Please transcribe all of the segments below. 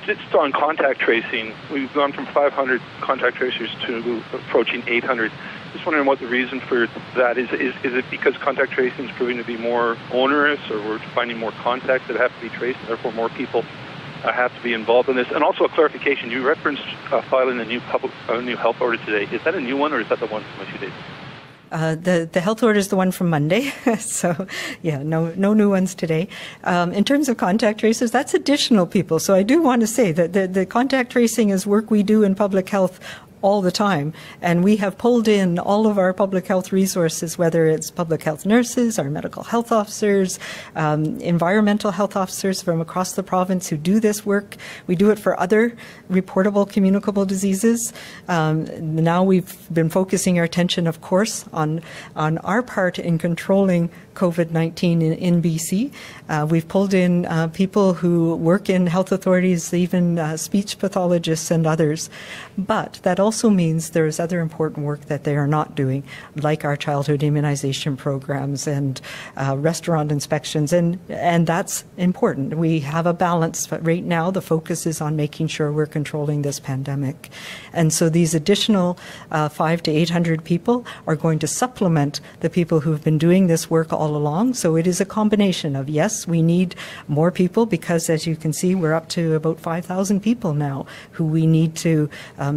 just on contact tracing, we've gone from 500 contact tracers to approaching 800. Just wondering what the reason for that is. Is it because contact tracing is proving to be more onerous, or we're finding more contacts that have to be traced, and therefore more people have to be involved in this? And also a clarification, you referenced filing a new health order today. Is that a new one, or is that the one from a few days? The health order is the one from Monday, so yeah, no new ones today. In terms of contact tracers, that's additional people. So I do want to say that the contact tracing is work we do in public health all the time, and we have pulled in all of our public health resources, whether it's public health nurses, our medical health officers, environmental health officers from across the province who do this work. We do it for other reportable communicable diseases. Now we've been focusing our attention, of course, on our part in controlling COVID-19 in BC. We've pulled in people who work in health authorities, even speech pathologists and others. But that also means there's other important work that they are not doing, like our childhood immunization programs and restaurant inspections, and that's important. We have a balance, but right now the focus is on making sure we're controlling this pandemic. And so these additional 500 to 800 people are going to supplement the people who've been doing this work all along. So it is a combination of, yes, we need more people because, as you can see, we're up to about 5,000 people now who we need to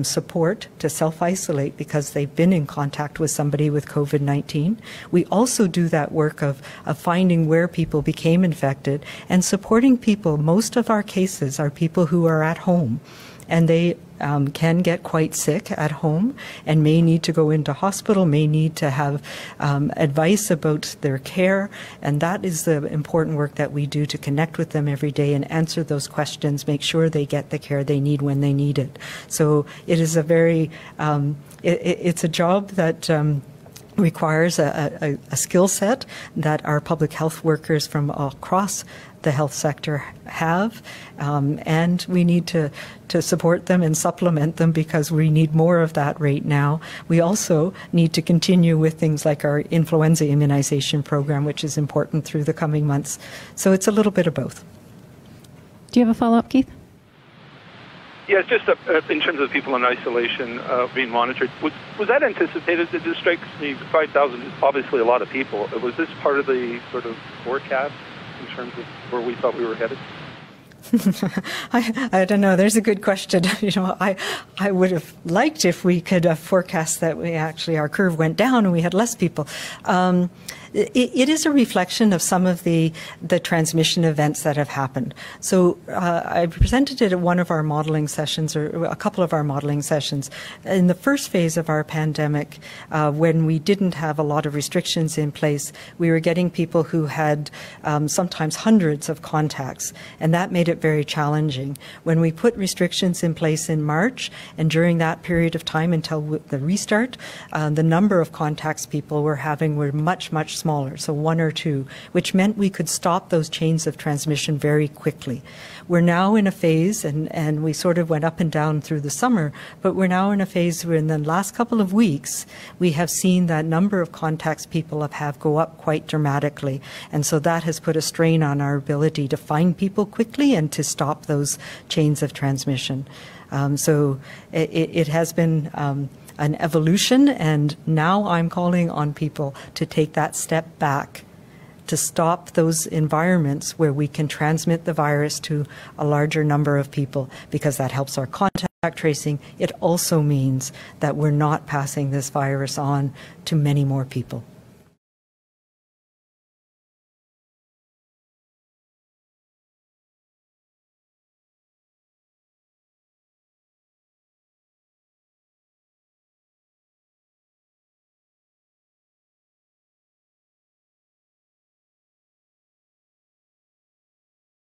support to self-isolate because they've been in contact with somebody with COVID-19. We also do that work of finding where people became infected and supporting people. Most of our cases are people who are at home, and they can get quite sick at home and may need to go into hospital, may need to have advice about their care. And that is the important work that we do to connect with them every day and answer those questions, make sure they get the care they need when they need it. So it is a very, it's a job that requires a skill set that our public health workers from across the health sector have, and we need to support them and supplement them because we need more of that right now. We also need to continue with things like our influenza immunization program, which is important through the coming months. So it's a little bit of both. Do you have a follow-up, Keith? Yes, just in terms of people in isolation being monitored, was that anticipated? It just strikes me 5,000 is obviously a lot of people. Was this part of the sort of forecast in terms of where we thought we were headed? I don't know. There's a good question. You know, I would have liked if we could forecast that our curve went down and we had less people. It is a reflection of some of the transmission events that have happened. So I presented it at one of our modeling sessions, or a couple of our modeling sessions. In the first phase of our pandemic, when we didn't have a lot of restrictions in place, we were getting people who had sometimes hundreds of contacts, and that made it very challenging. When we put restrictions in place in March, and during that period of time until the restart, the number of contacts people were having were much, much smaller, so 1 or 2, which meant we could stop those chains of transmission very quickly. We're now in a phase, and we sort of went up and down through the summer, but we're now in a phase where in the last couple of weeks, we have seen that number of contacts people have go up quite dramatically. And so that has put a strain on our ability to find people quickly and to stop those chains of transmission. So it has been an evolution, and now I'm calling on people to take that step back, to stop those environments where we can transmit the virus to a larger number of people, because that helps our contact tracing. It also means that we're not passing this virus on to many more people.